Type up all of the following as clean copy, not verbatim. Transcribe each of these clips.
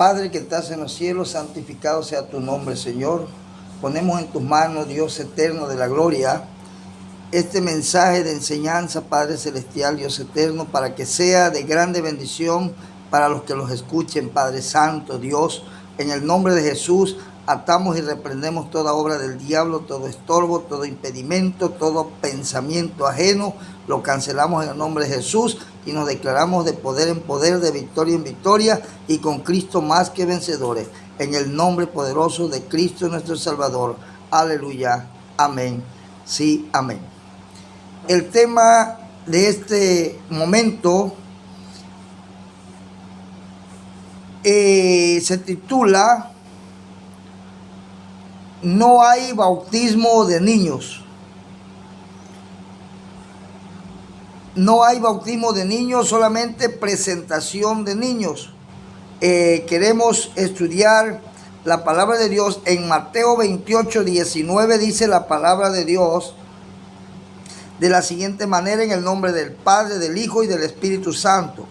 Padre que estás en los cielos, santificado sea tu nombre, Señor. Ponemos en tus manos, Dios eterno de la gloria, este mensaje de enseñanza, Padre celestial, Dios eterno, para que sea de grande bendición para los que los escuchen, Padre santo, Dios. En el nombre de Jesús, atamos y reprendemos toda obra del diablo, todo estorbo, todo impedimento, todo pensamiento ajeno. Lo cancelamos en el nombre de Jesús y nos declaramos de poder en poder, de victoria en victoria y con Cristo más que vencedores. En el nombre poderoso de Cristo nuestro Salvador. Aleluya. Amén. Sí, amén. El tema de este momento se titula No hay bautismo de niños. No hay bautismo de niños, solamente presentación de niños. Queremos estudiar la palabra de Dios en Mateo 28, 19, dice la palabra de Dios de la siguiente manera: en el nombre del Padre, del Hijo y del Espíritu Santo.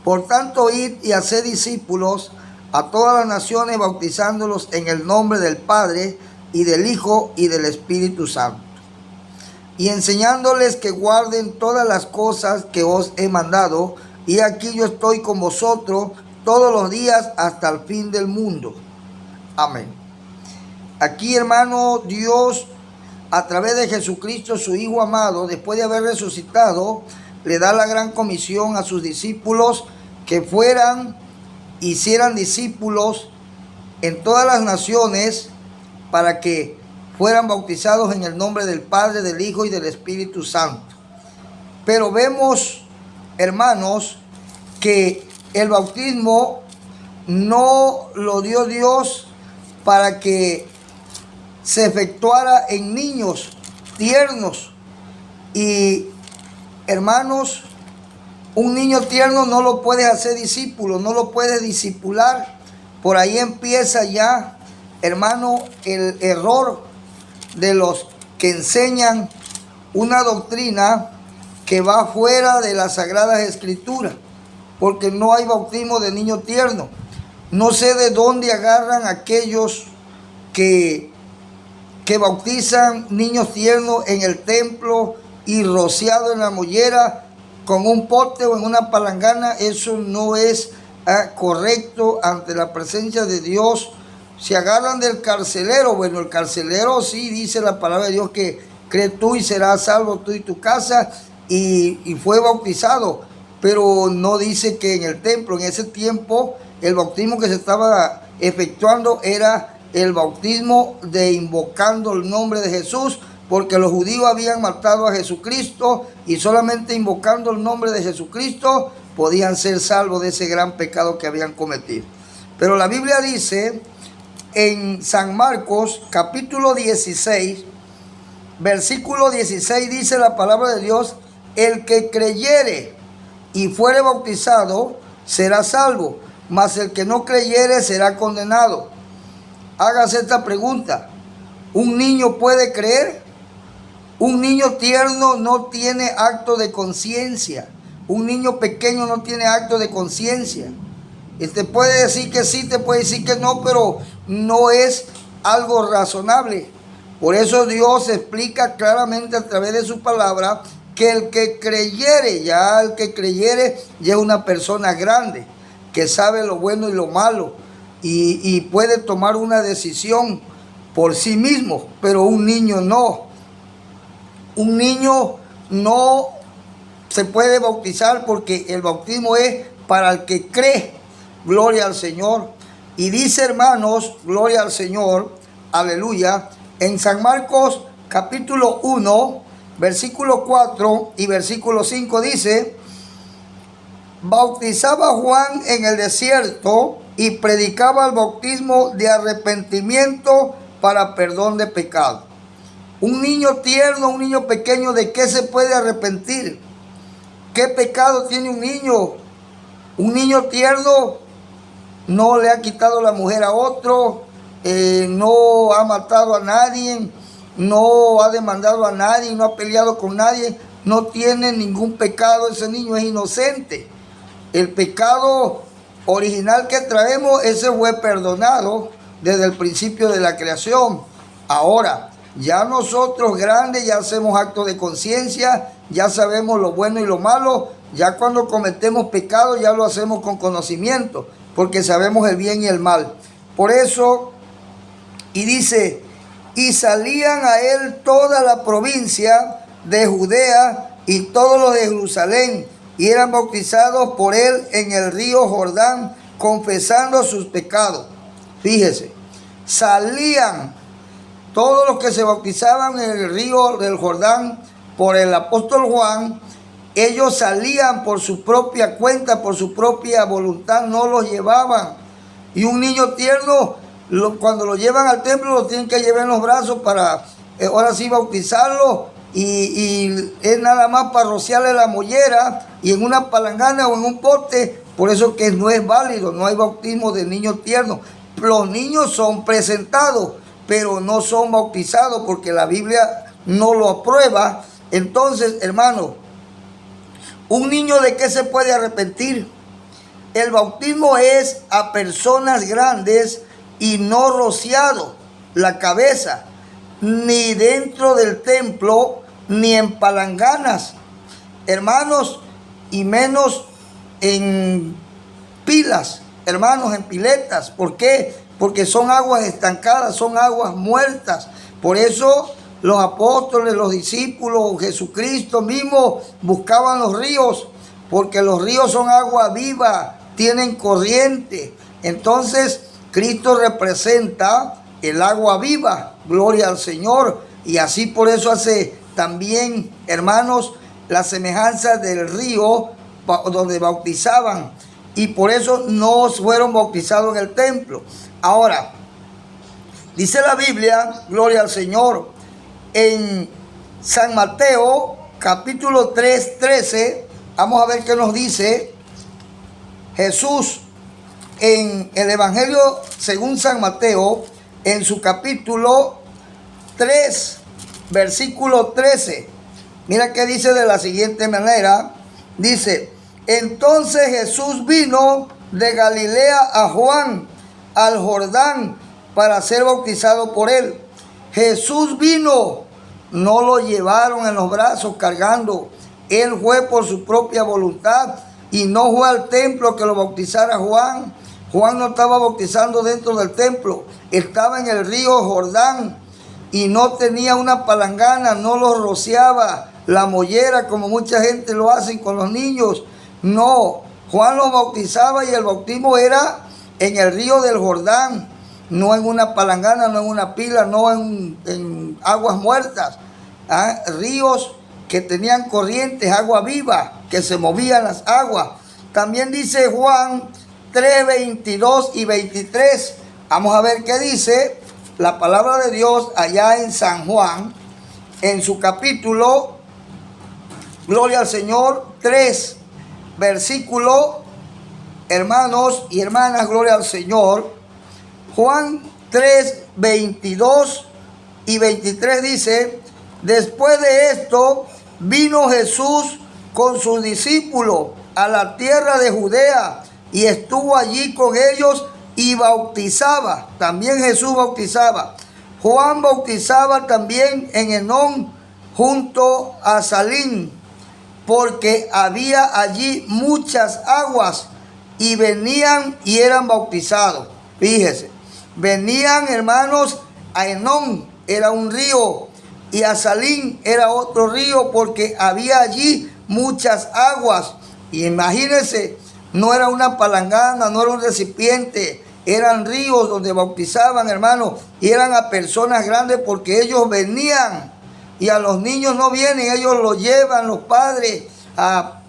Por tanto, id y haced discípulos a todas las naciones, bautizándolos en el nombre del Padre y del Hijo y del Espíritu Santo, y enseñándoles que guarden todas las cosas que os he mandado, y aquí yo estoy con vosotros todos los días hasta el fin del mundo. Amén. Aquí, hermano, Dios, a través de Jesucristo, su Hijo amado, después de haber resucitado, le da la gran comisión a sus discípulos que fueran, hicieran discípulos en todas las naciones para que fueran bautizados en el nombre del Padre, del Hijo y del Espíritu Santo. Pero vemos, hermanos, que el bautismo no lo dio Dios para que se efectuara en niños tiernos. Y, hermanos, un niño tierno no lo puedes hacer discípulo, no lo puedes discipular. Por ahí empieza ya, hermano, el error de los que enseñan una doctrina que va fuera de las Sagradas Escrituras, porque no hay bautismo de niño tierno. No sé de dónde agarran aquellos que bautizan niños tiernos en el templo y rociado en la mollera con un pote o en una palangana. Eso no es correcto ante la presencia de Dios. Se agarran del carcelero. Bueno, el carcelero sí dice la palabra de Dios que cree tú y serás salvo tú y tu casa, y fue bautizado, pero no dice que en el templo. En ese tiempo el bautismo que se estaba efectuando era el bautismo de invocando el nombre de Jesús, porque los judíos habían matado a Jesucristo y solamente invocando el nombre de Jesucristo podían ser salvos de ese gran pecado que habían cometido. Pero la Biblia dice en San Marcos capítulo 16, versículo 16, dice la palabra de Dios: el que creyere y fuere bautizado será salvo, mas el que no creyere será condenado. Hágase esta pregunta: ¿un niño puede creer? Un niño tierno no tiene acto de conciencia. Un niño pequeño no tiene acto de conciencia. Te puede decir que sí, te puede decir que no, pero no es algo razonable. Por eso Dios explica claramente a través de su palabra que el que creyere, ya es una persona grande, que sabe lo bueno y lo malo, y puede tomar una decisión por sí mismo, pero un niño no. Un niño no se puede bautizar porque el bautismo es para el que cree. Gloria al Señor. Y dice, hermanos, gloria al Señor, aleluya, en San Marcos capítulo 1, versículo 4 y versículo 5 dice: bautizaba Juan en el desierto y predicaba el bautismo de arrepentimiento para perdón de pecado. Un niño tierno, un niño pequeño, ¿de qué se puede arrepentir? ¿Qué pecado tiene un niño? Un niño tierno no le ha quitado la mujer a otro, no ha matado a nadie, no ha demandado a nadie, no ha peleado con nadie, no tiene ningún pecado. Ese niño es inocente. El pecado original que traemos, ese fue perdonado desde el principio de la creación. Ahora, ya nosotros grandes ya hacemos actos de conciencia, ya sabemos lo bueno y lo malo, ya cuando cometemos pecado ya lo hacemos con conocimiento, porque sabemos el bien y el mal. Por eso, y dice, y salían a él toda la provincia de Judea y todos los de Jerusalén, y eran bautizados por él en el río Jordán, confesando sus pecados. Fíjese, salían todos los que se bautizaban en el río del Jordán por el apóstol Juan. Ellos salían por su propia cuenta, por su propia voluntad, no los llevaban. Y un niño tierno, cuando lo llevan al templo, lo tienen que llevar en los brazos para, ahora sí, bautizarlo. Y es nada más para rociarle la mollera y en una palangana o en un pote. Por eso que no es válido, no hay bautismo de niños tiernos. Los niños son presentados, pero no son bautizados porque la Biblia no lo aprueba. Entonces, hermano, ¿un niño de qué se puede arrepentir? El bautismo es a personas grandes y no rociado la cabeza, ni dentro del templo, ni en palanganas, hermanos, y menos en pilas, hermanos, en piletas. ¿Por qué? Porque son aguas estancadas, son aguas muertas. Por eso los apóstoles, los discípulos, Jesucristo mismo buscaban los ríos, porque los ríos son agua viva, tienen corriente. Entonces Cristo representa el agua viva, gloria al Señor. Y así por eso hace también, hermanos, la semejanza del río donde bautizaban. Y por eso no fueron bautizados en el templo. Ahora, dice la Biblia, gloria al Señor, en San Mateo, capítulo 3, 13, vamos a ver qué nos dice Jesús en el Evangelio según San Mateo, en su capítulo 3, versículo 13. Mira qué dice de la siguiente manera. Dice, entonces Jesús vino de Galilea a Juan al Jordán para ser bautizado por él. Jesús vino, no lo llevaron en los brazos cargando. Él fue por su propia voluntad y no fue al templo que lo bautizara Juan. Juan no estaba bautizando dentro del templo, estaba en el río Jordán y no tenía una palangana, no lo rociaba la mollera como mucha gente lo hace con los niños. No, Juan los bautizaba y el bautismo era en el río del Jordán, no en una palangana, no en una pila, no en aguas muertas. Ríos que tenían corrientes, agua viva, que se movían las aguas. También dice Juan 3, 22 y 23. Vamos a ver qué dice la palabra de Dios allá en San Juan, en su capítulo, gloria al Señor, 3, versículo, hermanos y hermanas, gloria al Señor. Juan 3, 22 y 23 dice, después de esto vino Jesús con sus discípulos a la tierra de Judea y estuvo allí con ellos y bautizaba. También Jesús bautizaba. Juan bautizaba también en Enón junto a Salim, porque había allí muchas aguas y venían y eran bautizados. Fíjese, venían, hermanos, a Enón, era un río, y a Salim era otro río, porque había allí muchas aguas. Y imagínense, no era una palangana, no era un recipiente, eran ríos donde bautizaban, hermanos, y eran a personas grandes porque ellos venían. Y a los niños no vienen, ellos los llevan los padres a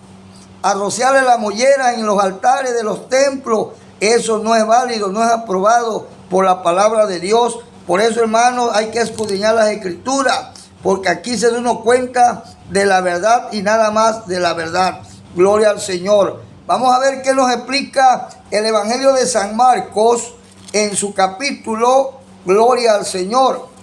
rociarle la mollera en los altares de los templos. Eso no es válido, no es aprobado por la palabra de Dios. Por eso, hermanos, hay que escudriñar las escrituras, porque aquí se da uno cuenta de la verdad y nada más de la verdad. Gloria al Señor. Vamos a ver qué nos explica el Evangelio de San Marcos en su capítulo, gloria al Señor.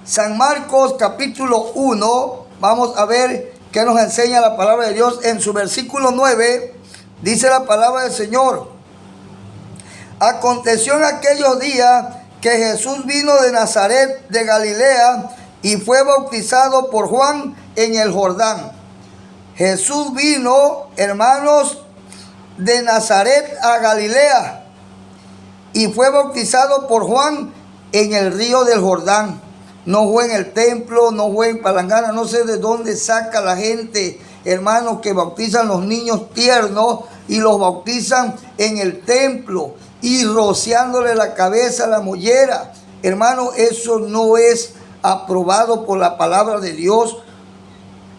San Marcos capítulo 1, vamos a ver qué nos enseña la palabra de Dios. En su versículo 9 dice la palabra del Señor, Aconteció en aquellos días que Jesús vino de Nazaret de Galilea y fue bautizado por Juan en el Jordán. Jesús vino, hermanos, de Nazaret a Galilea y fue bautizado por Juan en el río del Jordán. No fue en el templo, no fue en Palangana, no sé de dónde saca la gente, hermanos, que bautizan los niños tiernos y los bautizan en el templo y rociándole la cabeza a la mollera. Hermano, eso no es aprobado por la palabra de Dios.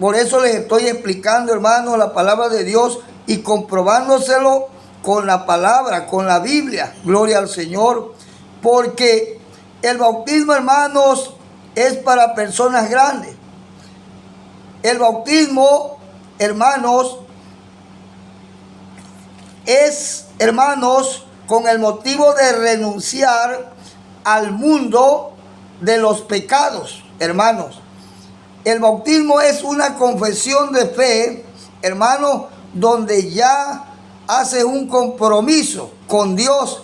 Por eso les estoy explicando, hermano, la palabra de Dios y comprobándoselo con la palabra, con la Biblia. Gloria al Señor. Porque el bautismo, hermanos, es para personas grandes. El bautismo, hermanos, es, hermanos, con el motivo de renunciar al mundo de los pecados, hermanos. El bautismo es una confesión de fe, hermano, donde ya haces un compromiso con Dios,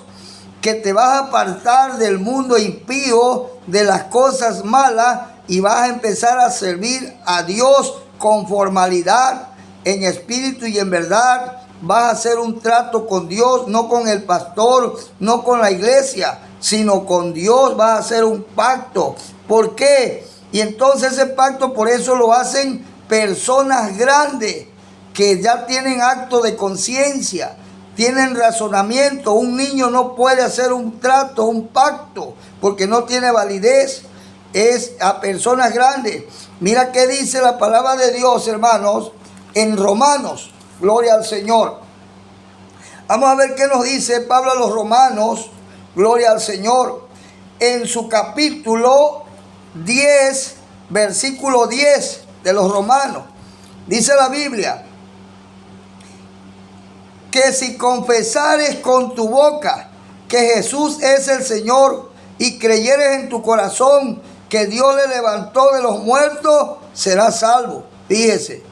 que te vas a apartar del mundo impío, de las cosas malas, y vas a empezar a servir a Dios con formalidad, en espíritu y en verdad. Vas a hacer un trato con Dios, no con el pastor, no con la iglesia, sino con Dios. Vas a hacer un pacto. ¿Por qué? Y entonces ese pacto, por eso lo hacen personas grandes, que ya tienen acto de conciencia, tienen razonamiento. Un niño no puede hacer un trato, un pacto, porque no tiene validez. Es a personas grandes. Mira qué dice la palabra de Dios, hermanos, en Romanos. Gloria al Señor. Vamos a ver qué nos dice Pablo a los Romanos. Gloria al Señor. En su capítulo 10, versículo 10 de los Romanos. Dice la Biblia que si confesares con tu boca que Jesús es el Señor y creyeres en tu corazón que Dios le levantó de los muertos, serás salvo. Fíjese.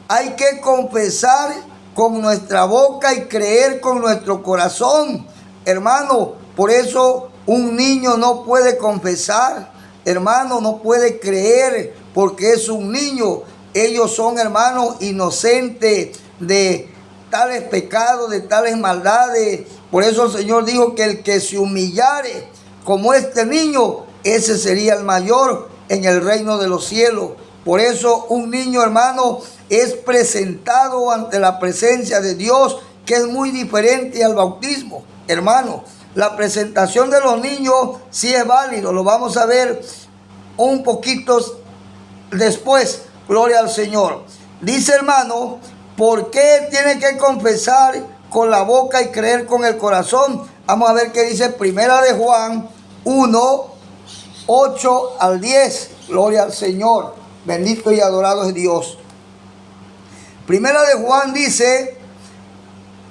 Hay que confesar con nuestra boca y creer con nuestro corazón, hermano. Por eso un niño no puede confesar, hermano, no puede creer, porque es un niño. Ellos son, hermanos, inocentes de tales pecados, de tales maldades. Por eso el Señor dijo que el que se humillare como este niño, ese sería el mayor en el reino de los cielos. Por eso un niño, hermano, es presentado ante la presencia de Dios, que es muy diferente al bautismo, hermano. La presentación de los niños sí es válido, lo vamos a ver un poquito después. Gloria al Señor. Dice, hermano, ¿por qué tiene que confesar con la boca y creer con el corazón? Vamos a ver qué dice Primera de Juan 1, 8 al 10. Gloria al Señor. Bendito y adorado es Dios. Primera de Juan dice,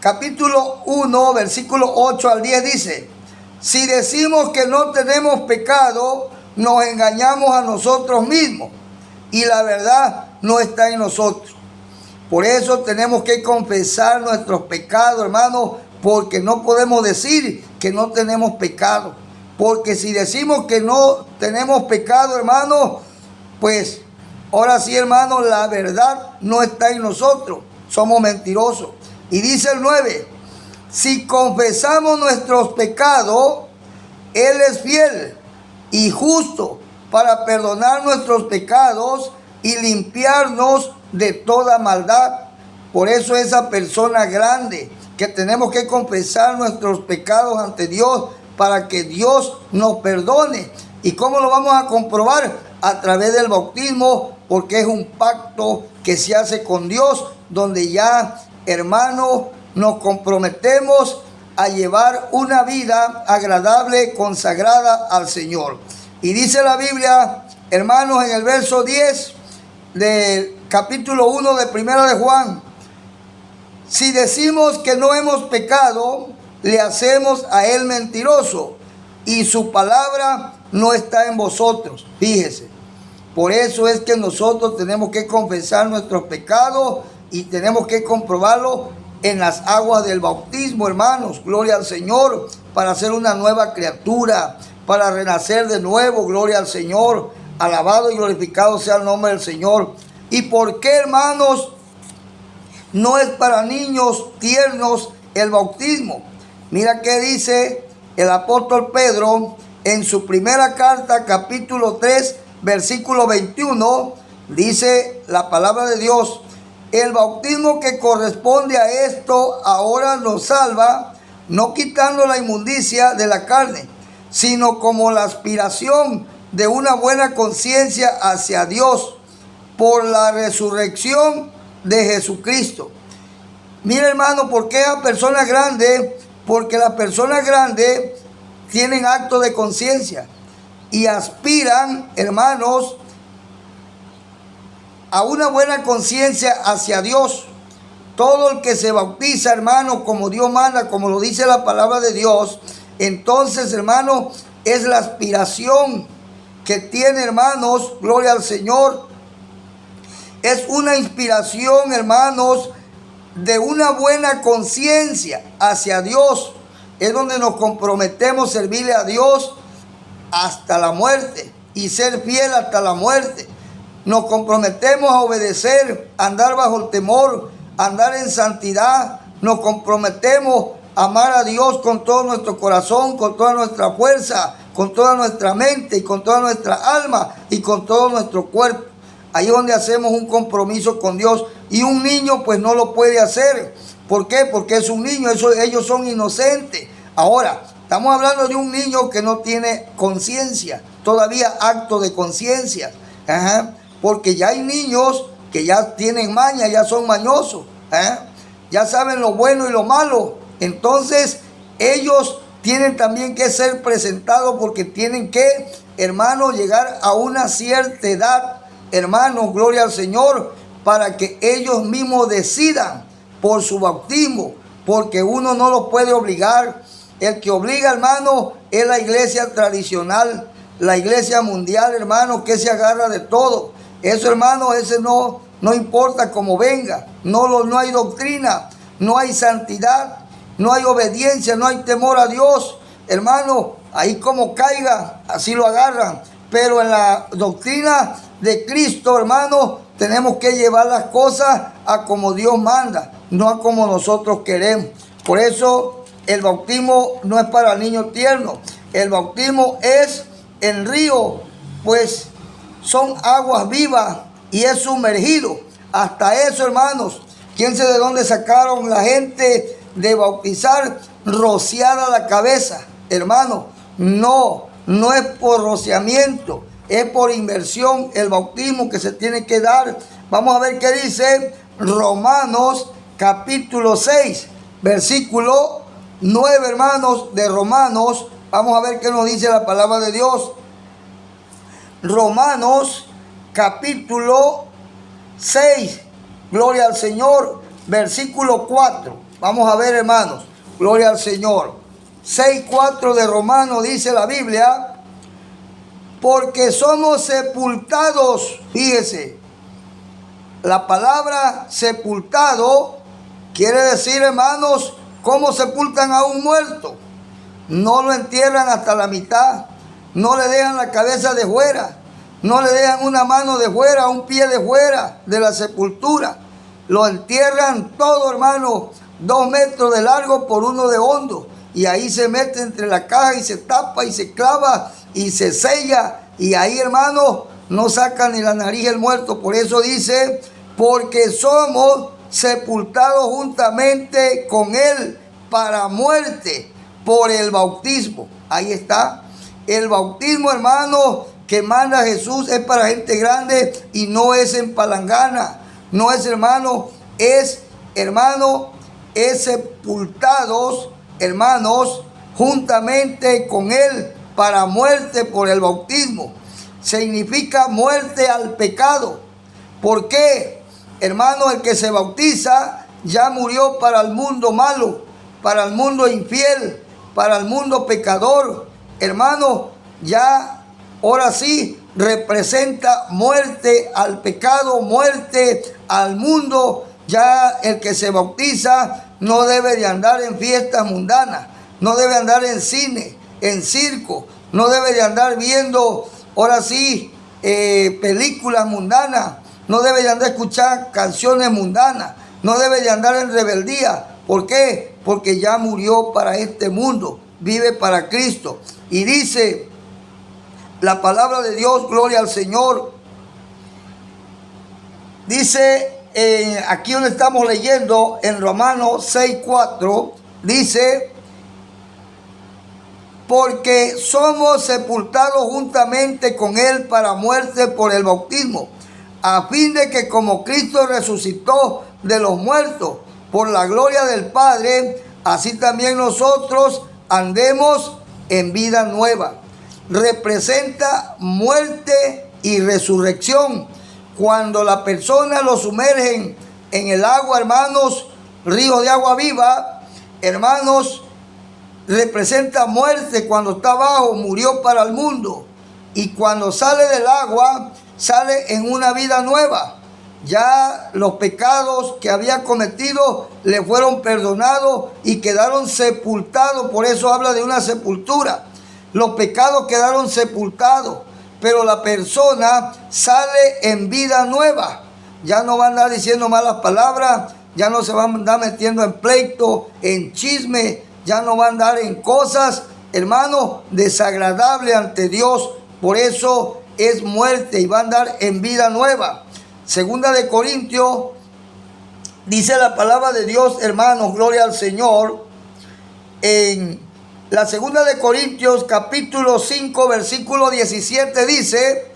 capítulo 1, versículo 8 al 10 dice: si decimos que no tenemos pecado, nos engañamos a nosotros mismos y la verdad no está en nosotros. Por eso tenemos que confesar nuestros pecados, hermanos, porque no podemos decir que no tenemos pecado. Porque si decimos que no tenemos pecado, hermanos, pues ahora sí, hermano, la verdad no está en nosotros. Somos mentirosos. Y dice el 9, si confesamos nuestros pecados, Él es fiel y justo para perdonar nuestros pecados y limpiarnos de toda maldad. Por eso esa persona grande, que tenemos que confesar nuestros pecados ante Dios para que Dios nos perdone. ¿Y cómo lo vamos a comprobar? A través del bautismo, porque es un pacto que se hace con Dios, donde ya, hermanos, nos comprometemos a llevar una vida agradable, consagrada al Señor. Y dice la Biblia, hermanos, en el verso 10 del capítulo 1 de Primera de Juan: si decimos que no hemos pecado, le hacemos a Él mentiroso y su palabra no está en vosotros. Fíjese. Por eso es que nosotros tenemos que confesar nuestros pecados y tenemos que comprobarlo en las aguas del bautismo, hermanos, gloria al Señor, para ser una nueva criatura, para renacer de nuevo, gloria al Señor, alabado y glorificado sea el nombre del Señor. ¿Y por qué, hermanos, no es para niños tiernos el bautismo? Mira qué dice el apóstol Pedro en su primera carta, capítulo 3, versículo 21, dice la palabra de Dios: el bautismo que corresponde a esto ahora nos salva, no quitando la inmundicia de la carne, sino como la aspiración de una buena conciencia hacia Dios por la resurrección de Jesucristo. Mira, hermano, ¿por qué a personas grandes? Porque las personas grandes tienen acto de conciencia y aspiran, hermanos, a una buena conciencia hacia Dios. Todo el que se bautiza, hermano, como Dios manda, como lo dice la palabra de Dios, entonces, hermano, es la aspiración que tiene, hermanos, gloria al Señor. Es una inspiración, hermanos, de una buena conciencia hacia Dios. Es donde nos comprometemos a servirle a Dios hasta la muerte y ser fiel hasta la muerte. Nos comprometemos a obedecer, a andar bajo el temor, a andar en santidad. Nos comprometemos a amar a Dios con todo nuestro corazón, con toda nuestra fuerza, con toda nuestra mente y con toda nuestra alma y con todo nuestro cuerpo. Ahí es donde hacemos un compromiso con Dios. Y un niño pues no lo puede hacer. ¿Por qué? Porque es un niño, ellos son inocentes. Ahora, estamos hablando de un niño que no tiene conciencia, todavía acto de conciencia. Porque ya hay niños que ya tienen maña, ya son mañosos. Ya saben lo bueno y lo malo. Entonces, ellos tienen también que ser presentados porque tienen que, hermanos, llegar a una cierta edad, hermanos, gloria al Señor, para que ellos mismos decidan por su bautismo, porque uno no los puede obligar. El que obliga, hermano, es la iglesia tradicional, la iglesia mundial, hermano, que se agarra de todo. Eso, hermano, ese no importa cómo venga. No hay doctrina, no hay santidad, no hay obediencia, no hay temor a Dios. Hermano, ahí como caiga, así lo agarran. Pero en la doctrina de Cristo, hermano, tenemos que llevar las cosas a como Dios manda, no a como nosotros queremos. Por eso el bautismo no es para niños tiernos. El bautismo es en río, pues son aguas vivas y es sumergido. Hasta eso, hermanos, quién sabe de dónde sacaron la gente de bautizar rociada la cabeza. Hermano, no es por rociamiento, es por inmersión el bautismo que se tiene que dar. Vamos a ver qué dice Romanos capítulo 6, versículo 9, hermanos, de Romanos. Vamos a ver qué nos dice la palabra de Dios. Romanos capítulo 6, gloria al Señor, versículo 4. Vamos a ver, hermanos, gloria al Señor. 6:4 de Romanos dice la Biblia: porque somos sepultados. Fíjese, la palabra sepultado quiere decir, hermanos, ¿cómo sepultan a un muerto? No lo entierran hasta la mitad, no le dejan la cabeza de fuera, no le dejan una mano de fuera, un pie de fuera de la sepultura. Lo entierran todo, hermano, 2 metros de largo por 1 de hondo. Y ahí se mete entre la caja y se tapa y se clava y se sella. Y ahí, hermano, no saca ni la nariz el muerto. Por eso dice: porque somos sepultados juntamente con él para muerte por el bautismo. Ahí está. El bautismo, hermano, que manda Jesús es para gente grande y no es en palangana. No es, hermano, es sepultados, hermanos, juntamente con él para muerte por el bautismo. Significa muerte al pecado. ¿Por qué? Hermano, el que se bautiza ya murió para el mundo malo, para el mundo infiel, para el mundo pecador. Hermano, ya ahora sí representa muerte al pecado, muerte al mundo. Ya el que se bautiza no debe de andar en fiestas mundanas, no debe andar en cine, en circo, no debe de andar viendo, ahora sí, películas mundanas, no debe de andar escuchando canciones mundanas, no debe de andar en rebeldía. ¿Por qué? Porque ya murió para este mundo, vive para Cristo. Y dice la palabra de Dios, gloria al Señor. Dice, aquí donde estamos leyendo, en Romanos 6:4, dice, porque somos sepultados juntamente con Él para muerte por el bautismo, a fin de que como Cristo resucitó de los muertos por la gloria del Padre, así también nosotros andemos en vida nueva. Representa muerte y resurrección. Cuando la persona lo sumergen en el agua, hermanos, ríos de agua viva, hermanos, representa muerte. Cuando está abajo, murió para el mundo. Y cuando sale del agua, sale en una vida nueva. Ya los pecados que había cometido le fueron perdonados y quedaron sepultados. Por eso habla de una sepultura. Los pecados quedaron sepultados, pero la persona sale en vida nueva. Ya no va a andar diciendo malas palabras, ya no se va a andar metiendo en pleito, en chisme, ya no va a andar en cosas, hermano, desagradables ante Dios. Por eso es muerte y va a andar en vida nueva. Segunda de Corintios, dice la palabra de Dios, hermanos, gloria al Señor. En la segunda de Corintios, capítulo 5, versículo 17, dice,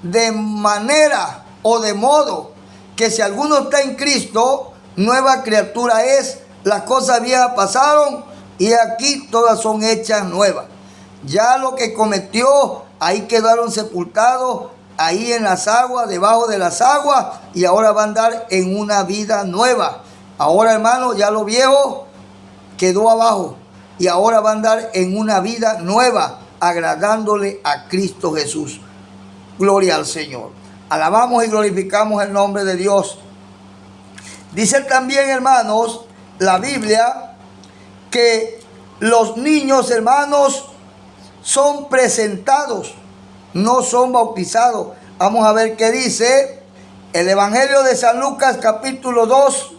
de manera o de modo que si alguno está en Cristo, nueva criatura es, las cosas viejas pasaron y aquí todas son hechas nuevas. Ya lo que cometió, ahí quedaron sepultados, ahí en las aguas, debajo de las aguas, y ahora va a andar en una vida nueva. Ahora, hermano, ya lo viejo quedó abajo y ahora va a andar en una vida nueva, agradándole a Cristo Jesús. Gloria al Señor. Alabamos y glorificamos el nombre de Dios. Dice también, hermanos, la Biblia, que los niños, hermanos, son presentados, no son bautizados. Vamos a ver qué dice el Evangelio de San Lucas, capítulo 2,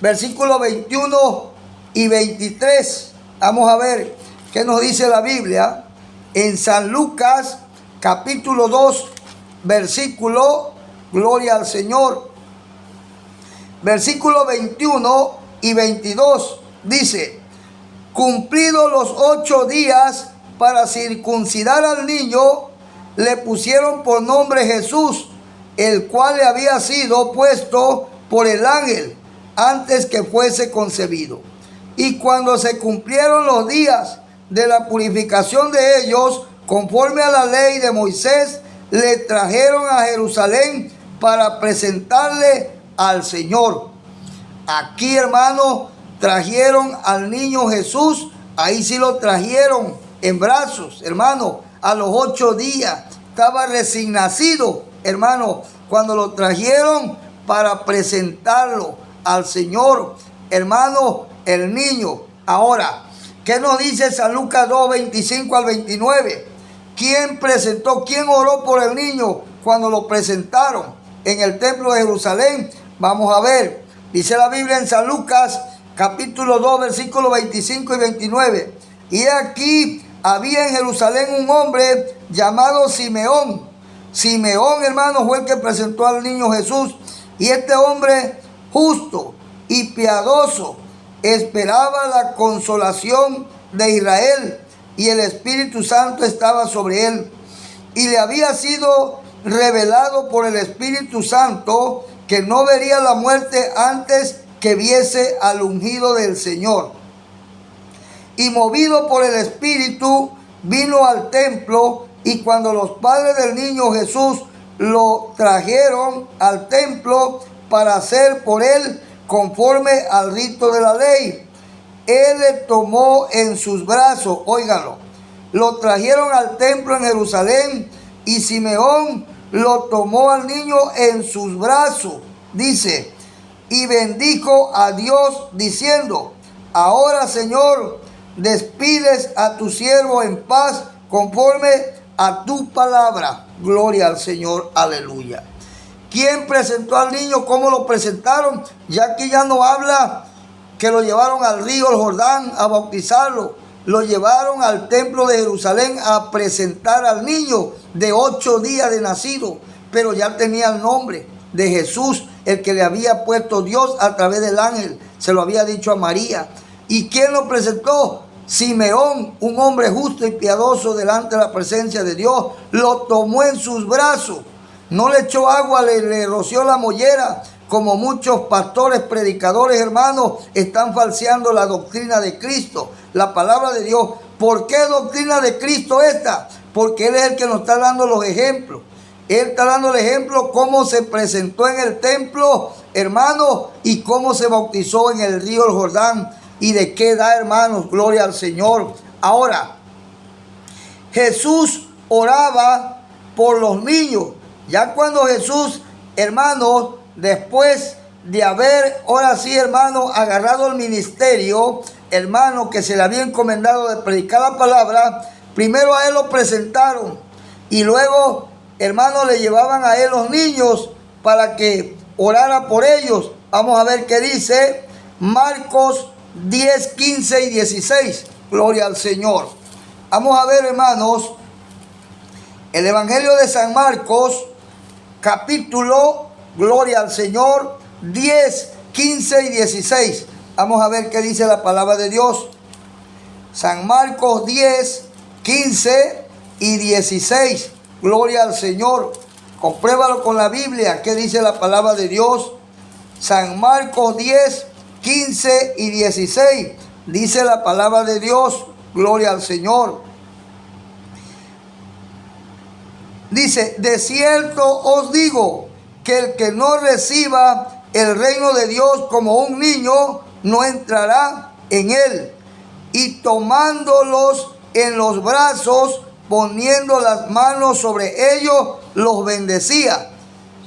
versículos 21 y 23. Vamos a ver qué nos dice la Biblia en San Lucas, capítulo 2, versículo, gloria al Señor, versículo 21 y 22. Dice, cumplidos los 8 días para circuncidar al niño, le pusieron por nombre Jesús, el cual le había sido puesto por el ángel antes que fuese concebido. Y cuando se cumplieron los días de la purificación de ellos, conforme a la ley de Moisés, le trajeron a Jerusalén para presentarle al Señor. Aquí, hermano, trajeron al niño Jesús. Ahí sí lo trajeron en brazos, hermano, a los 8 días. Estaba recién nacido, hermano, cuando lo trajeron para presentarlo al Señor, hermano, el niño. Ahora, ¿qué nos dice San Lucas 2, 25 al 29? ¿Quién presentó, quién oró por el niño cuando lo presentaron en el templo de Jerusalén? Vamos a ver. Dice la Biblia en San Lucas, capítulo 2, versículos 25 y 29. Y aquí había en Jerusalén un hombre llamado Simeón. Simeón, hermano, fue el que presentó al niño Jesús. Y este hombre justo y piadoso esperaba la consolación de Israel, y el Espíritu Santo estaba sobre él. Y le había sido revelado por el Espíritu Santo que no vería la muerte antes que viese al ungido del Señor. Y movido por el Espíritu, vino al templo, y cuando los padres del niño Jesús lo trajeron al templo para hacer por él conforme al rito de la ley, él le tomó en sus brazos. Óigalo, lo trajeron al templo en Jerusalén, y Simeón lo tomó al niño en sus brazos. Dice, y bendijo a Dios diciendo: ahora, Señor, despides a tu siervo en paz conforme a tu palabra. Gloria al Señor, aleluya. ¿Quién presentó al niño? ¿Cómo lo presentaron? Ya aquí ya no habla que lo llevaron al río el Jordán a bautizarlo. Lo llevaron al templo de Jerusalén a presentar al niño de 8 días de nacido, pero ya tenía el nombre de Jesús, el que le había puesto Dios a través del ángel. Se lo había dicho a María. ¿Y quién lo presentó? Simeón, un hombre justo y piadoso delante de la presencia de Dios. Lo tomó en sus brazos. No le echó agua, le roció la mollera, como muchos pastores, predicadores, hermanos, están falseando la doctrina de Cristo, la palabra de Dios. ¿Por qué doctrina de Cristo esta? Porque Él es el que nos está dando los ejemplos. Él está dando el ejemplo cómo se presentó en el templo, hermanos, y cómo se bautizó en el río el Jordán. ¿Y de qué edad, hermanos? Gloria al Señor. Ahora, Jesús oraba por los niños. Ya cuando Jesús, hermanos, después de haber, ahora sí, hermanos, agarrado el ministerio, hermanos, que se le había encomendado de predicar la palabra, primero a Él lo presentaron y luego, hermanos, le llevaban a Él los niños para que orara por ellos. Vamos a ver qué dice Marcos 10, 15 y 16. Gloria al Señor. Vamos a ver, hermanos, el Evangelio de San Marcos, capítulo, gloria al Señor, 10, 15 y 16. Vamos a ver qué dice la palabra de Dios. San Marcos 10, 15 y 16. Gloria al Señor. Compruébalo con la Biblia. ¿Qué dice la palabra de Dios? San Marcos 10, 15 y 16. Dice la palabra de Dios. Gloria al Señor. Dice: de cierto os digo que el que no reciba el reino de Dios como un niño, no entrará en él. Y tomándolos en los brazos, poniendo las manos sobre ellos, los bendecía.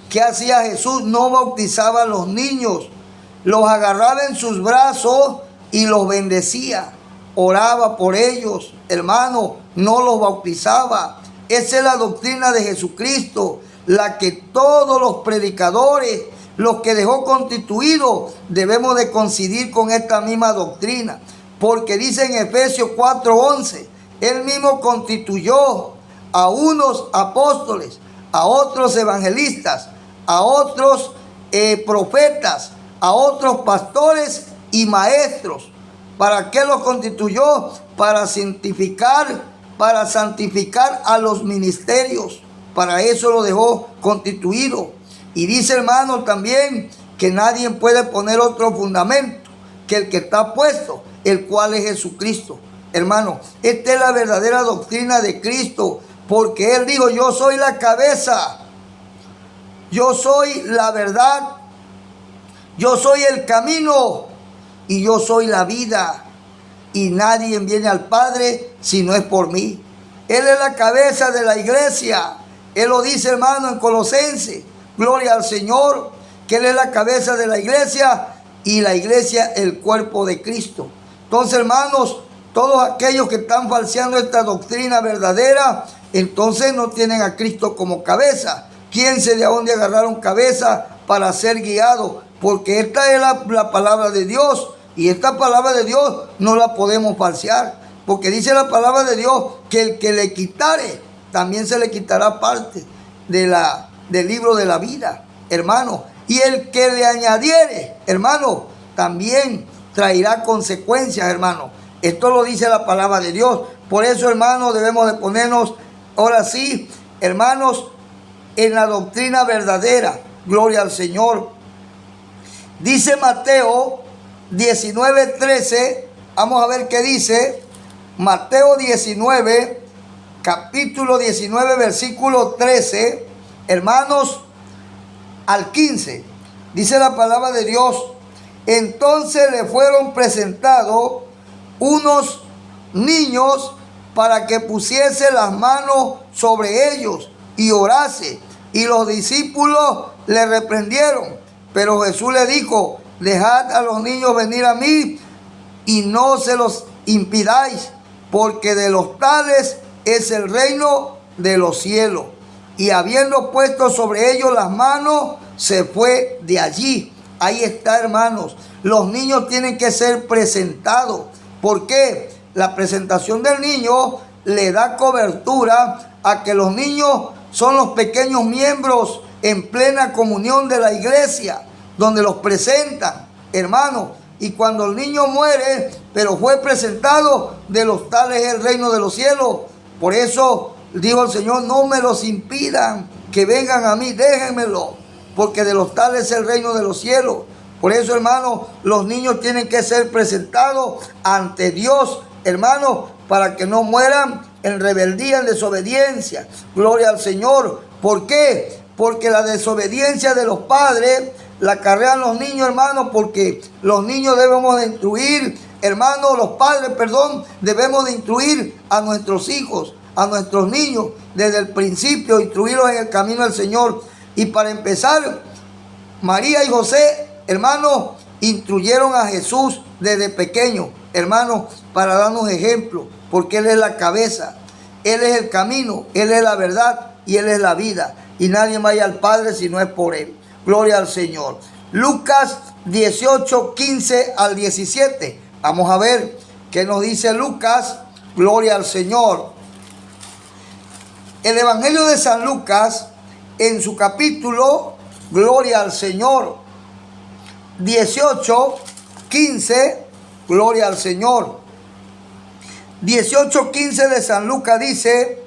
¿Qué hacía Jesús? No bautizaba a los niños, los agarraba en sus brazos y los bendecía. Oraba por ellos, hermano, no los bautizaba. Esa es la doctrina de Jesucristo, la que todos los predicadores, los que dejó constituidos, debemos de coincidir con esta misma doctrina. Porque dice en Efesios 4:11, Él mismo constituyó a unos apóstoles, a otros evangelistas, a otros profetas, a otros pastores y maestros. ¿Para qué los constituyó? Para santificar a los ministerios. Para eso lo dejó constituido. Y dice, hermano, también que nadie puede poner otro fundamento que el que está puesto, el cual es Jesucristo. Hermano, esta es la verdadera doctrina de Cristo, porque Él dijo: yo soy la cabeza, yo soy la verdad, yo soy el camino y yo soy la vida. Y nadie viene al Padre si no es por mí. Él es la cabeza de la iglesia. Él lo dice, hermano, en Colosenses. Gloria al Señor, que Él es la cabeza de la iglesia y la iglesia el cuerpo de Cristo. Entonces, hermanos, todos aquellos que están falseando esta doctrina verdadera, entonces no tienen a Cristo como cabeza. ¿Quién se de dónde agarraron cabeza para ser guiado? Porque esta es la palabra de Dios. Y esta palabra de Dios no la podemos falsear, porque dice la palabra de Dios que el que le quitare, también se le quitará parte del libro de la vida, hermano. Y el que le añadiere, hermano, también traerá consecuencias, hermano. Esto lo dice la palabra de Dios. Por eso, hermano, debemos de ponernos, ahora sí, hermanos, en la doctrina verdadera. Gloria al Señor. Dice Mateo 19:13, vamos a ver qué dice. Mateo 19, capítulo 19, versículo 13, hermanos, al 15. Dice la palabra de Dios: entonces le fueron presentados unos niños para que pusiese las manos sobre ellos y orase. Y los discípulos le reprendieron. Pero Jesús le dijo: dejad a los niños venir a mí y no se los impidáis, porque de los tales es el reino de los cielos. Y habiendo puesto sobre ellos las manos, se fue de allí. Ahí está, hermanos. Los niños tienen que ser presentados. ¿Por qué? La presentación del niño le da cobertura a que los niños son los pequeños miembros en plena comunión de la iglesia, donde los presentan, hermanos. Y cuando el niño muere, pero fue presentado, de los tales es el reino de los cielos. Por eso dijo el Señor: no me los impidan, que vengan a mí, déjenmelo, porque de los tales es el reino de los cielos. Por eso, hermanos, los niños tienen que ser presentados ante Dios, hermanos, para que no mueran en rebeldía, en desobediencia. Gloria al Señor. ¿Por qué? Porque la desobediencia de los padres la acarrean los niños, hermanos, porque los niños debemos de instruir, hermanos, los padres, perdón, debemos de instruir a nuestros hijos, a nuestros niños, desde el principio, instruirlos en el camino del Señor. Y para empezar, María y José, hermanos, instruyeron a Jesús desde pequeño, hermanos, para darnos ejemplo, porque Él es la cabeza, Él es el camino, Él es la verdad y Él es la vida. Y nadie vaya al Padre si no es por Él. Gloria al Señor. Lucas 18, 15 al 17. Vamos a ver qué nos dice Lucas. Gloria al Señor. El Evangelio de San Lucas, en su capítulo, gloria al Señor, 18, 15, gloria al Señor. 18, 15 de San Lucas dice: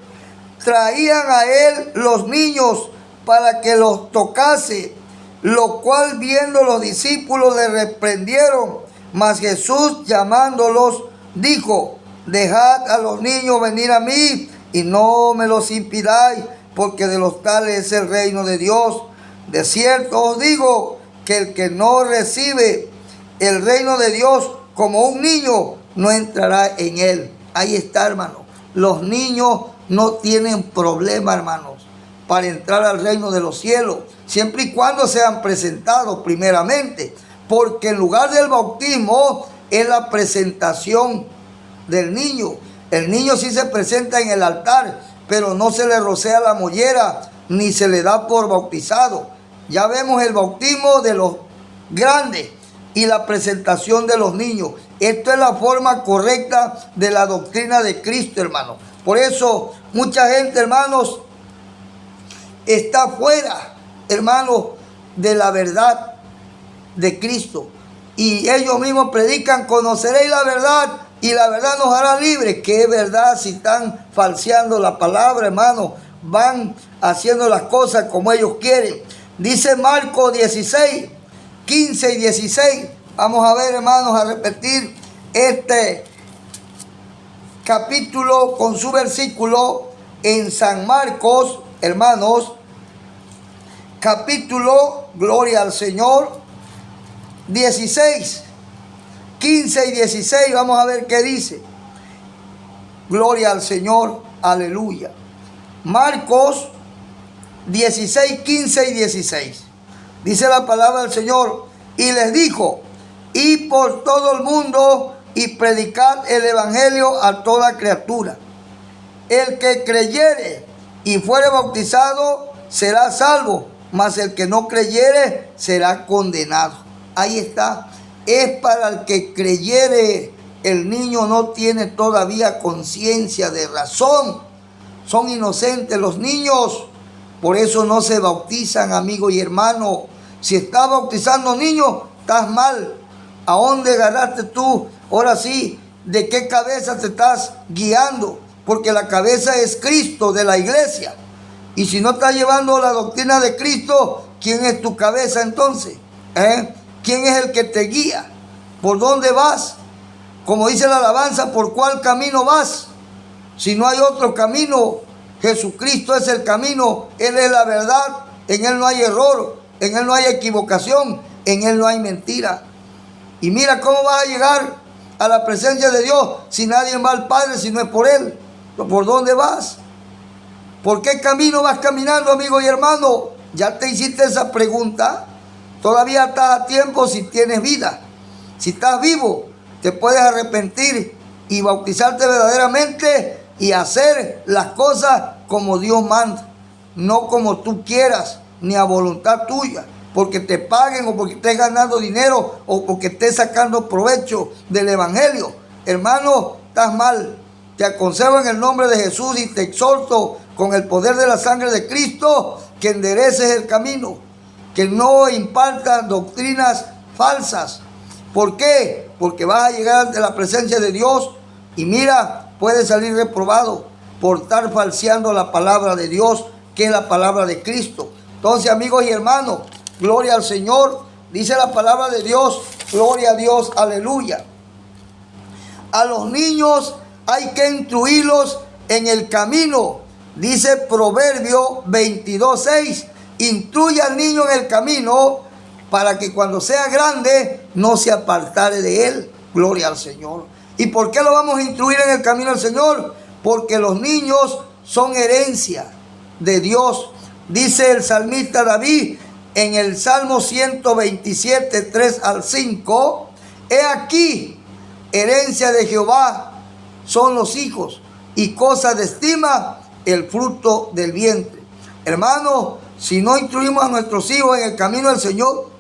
traían a él los niños para que los tocase, lo cual viendo los discípulos le reprendieron. Mas Jesús, llamándolos, dijo: dejad a los niños venir a mí y no me los impidáis, porque de los tales es el reino de Dios. De cierto os digo que el que no recibe el reino de Dios como un niño, no entrará en él. Ahí está, hermano. Los niños no tienen problema, hermanos, para entrar al reino de los cielos, siempre y cuando sean presentados primeramente, porque en lugar del bautismo es la presentación del niño. El niño sí se presenta en el altar, pero no se le rocea la mollera, ni se le da por bautizado. Ya vemos el bautismo de los grandes y la presentación de los niños. Esto es la forma correcta de la doctrina de Cristo, hermano. Por eso mucha gente, hermanos, está fuera, hermanos, de la verdad de Cristo. Y ellos mismos predican: conoceréis la verdad y la verdad nos hará libres. ¿Qué verdad si están falseando la palabra, hermanos? Van haciendo las cosas como ellos quieren. Dice Marcos 16, 15 y 16. Vamos a ver, hermanos, a repetir este capítulo con su versículo en San Marcos, hermanos, capítulo, gloria al Señor, 16, 15 y 16, vamos a ver qué dice. Gloria al Señor, aleluya. Marcos 16, 15 y 16. Dice la palabra del Señor: y les dijo: id por todo el mundo y predicad el evangelio a toda criatura. El que creyere y fuere bautizado será salvo, mas el que no creyere será condenado. Ahí está. Es para el que creyere. El niño no tiene todavía conciencia de razón. Son inocentes los niños. Por eso no se bautizan, amigo y hermano. Si estás bautizando niños, estás mal. ¿A dónde agarraste tú? Ahora sí, ¿de qué cabeza te estás guiando? Porque la cabeza es Cristo de la iglesia. Y si no estás llevando la doctrina de Cristo, ¿quién es tu cabeza entonces? ¿Quién es el que te guía? ¿Por dónde vas? Como dice la alabanza, ¿por cuál camino vas? Si no hay otro camino, Jesucristo es el camino, Él es la verdad, en Él no hay error, en Él no hay equivocación, en Él no hay mentira. Y mira cómo vas a llegar a la presencia de Dios si nadie va al Padre, si no es por Él. ¿Por dónde vas? ¿Por qué camino vas caminando, amigo y hermano? ¿Ya te hiciste esa pregunta? Todavía estás a tiempo si tienes vida. Si estás vivo, te puedes arrepentir y bautizarte verdaderamente y hacer las cosas como Dios manda, no como tú quieras, ni a voluntad tuya, porque te paguen o porque estés ganando dinero o porque estés sacando provecho del evangelio. Hermano, estás mal. Te aconsejo en el nombre de Jesús y te exhorto con el poder de la sangre de Cristo que endereces el camino, que no impartas doctrinas falsas. ¿Por qué? Porque vas a llegar ante la presencia de Dios y mira, puedes salir reprobado por estar falseando la palabra de Dios, que es la palabra de Cristo. Entonces, amigos y hermanos, gloria al Señor. Dice la palabra de Dios, gloria a Dios, aleluya. A los niños hay que instruirlos en el camino. Dice Proverbio 22:6. Instruye al niño en el camino para que cuando sea grande no se apartare de él. Gloria al Señor. ¿Y por qué lo vamos a instruir en el camino del Señor? Porque los niños son herencia de Dios. Dice el salmista David en el Salmo 127, 3 al 5. He aquí, herencia de Jehová son los hijos, y cosa de estima el fruto del vientre. Hermano, si no instruimos a nuestros hijos en el camino del Señor,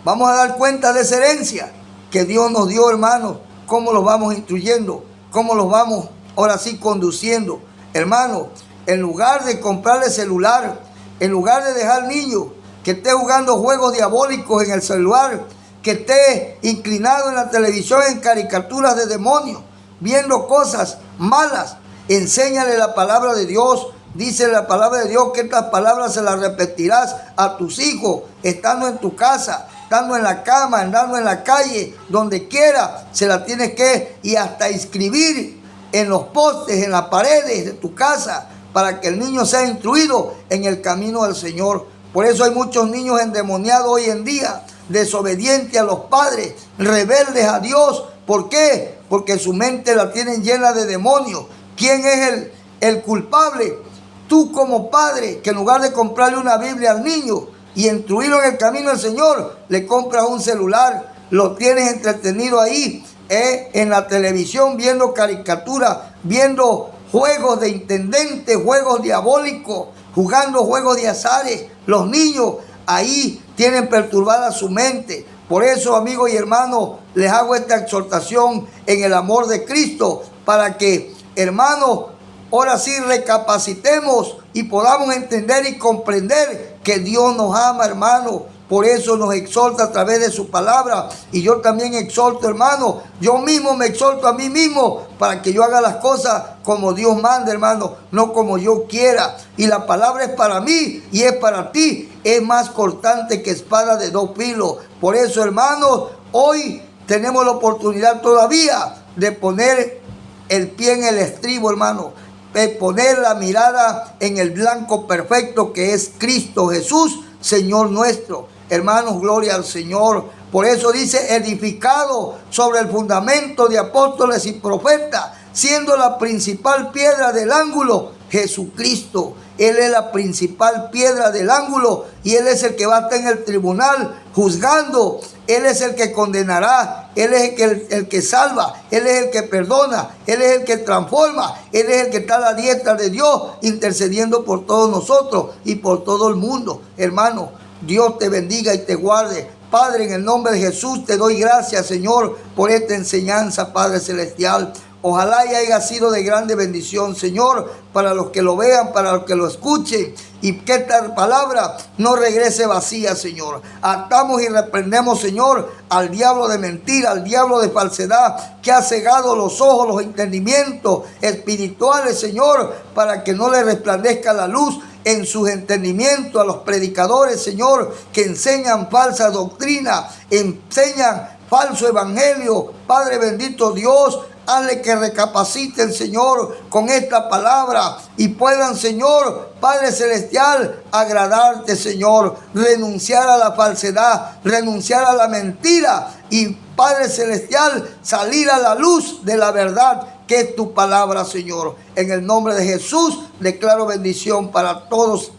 vamos a dar cuenta de esa herencia que Dios nos dio, hermanos. Cómo los vamos instruyendo, cómo los vamos ahora sí conduciendo. Hermano, en lugar de comprarle celular, en lugar de dejar niños que esté jugando juegos diabólicos en el celular, que esté inclinado en la televisión en caricaturas de demonios, viendo cosas malas, enséñale la palabra de Dios. Dice la palabra de Dios que estas palabras se las repetirás a tus hijos, estando en tu casa, estando en la cama, andando en la calle, donde quiera, se las tienes que y hasta inscribir en los postes, en las paredes de tu casa, para que el niño sea instruido en el camino del Señor. Por eso hay muchos niños endemoniados hoy en día, desobedientes a los padres, rebeldes a Dios. ¿Por qué? Porque su mente la tienen llena de demonios. ¿Quién es el culpable? Tú como padre, que en lugar de comprarle una Biblia al niño y instruirlo en el camino del Señor, le compras un celular, lo tienes entretenido ahí, en la televisión, viendo caricaturas, viendo juegos de intendentes, juegos diabólicos, jugando juegos de azares. Los niños ahí tienen perturbada su mente. Por eso, amigos y hermanos, les hago esta exhortación en el amor de Cristo, para que, hermanos, ahora sí recapacitemos y podamos entender y comprender que Dios nos ama, hermano. Por eso nos exhorta a través de su palabra. Y yo también exhorto, hermano. Yo mismo me exhorto a mí mismo para que yo haga las cosas como Dios manda, hermano, no como yo quiera. Y la palabra es para mí y es para ti. Es más cortante que espada de dos filos. Por eso, hermanos, hoy tenemos la oportunidad todavía de poner el pie en el estribo, hermano. De poner la mirada en el blanco perfecto que es Cristo Jesús, Señor nuestro. Hermanos, gloria al Señor. Por eso dice, edificado sobre el fundamento de apóstoles y profetas, siendo la principal piedra del ángulo Jesucristo. Él es la principal piedra del ángulo y Él es el que va a estar en el tribunal juzgando. Él es el que condenará, Él es el que salva, Él es el que perdona, Él es el que transforma, Él es el que está a la diestra de Dios intercediendo por todos nosotros y por todo el mundo. Hermano, Dios te bendiga y te guarde. Padre, en el nombre de Jesús te doy gracias, Señor, por esta enseñanza, Padre Celestial. Ojalá y haya sido de grande bendición, Señor, para los que lo vean, para los que lo escuchen, y que esta palabra no regrese vacía, Señor. Atamos y reprendemos, Señor, al diablo de mentira, al diablo de falsedad, que ha cegado los ojos, los entendimientos espirituales, Señor, para que no le resplandezca la luz en sus entendimientos a los predicadores, Señor, que enseñan falsa doctrina, enseñan falso evangelio. Padre bendito Dios, hazle que recapaciten, Señor, con esta palabra y puedan, Señor, Padre Celestial, agradarte, Señor, renunciar a la falsedad, renunciar a la mentira y, Padre Celestial, salir a la luz de la verdad que es tu palabra, Señor. En el nombre de Jesús declaro bendición para todos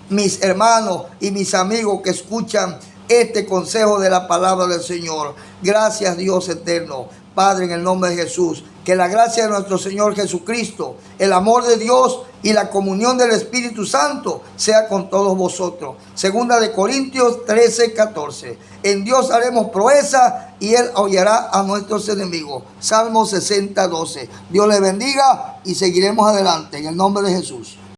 mis hermanos y mis amigos que escuchan este consejo de la palabra del Señor. Gracias, Dios eterno. Padre, en el nombre de Jesús, que la gracia de nuestro Señor Jesucristo, el amor de Dios y la comunión del Espíritu Santo sea con todos vosotros. Segunda de Corintios 13:14. En Dios haremos proeza y Él aullará a nuestros enemigos. Salmo 60:12. Dios les bendiga y seguiremos adelante en el nombre de Jesús.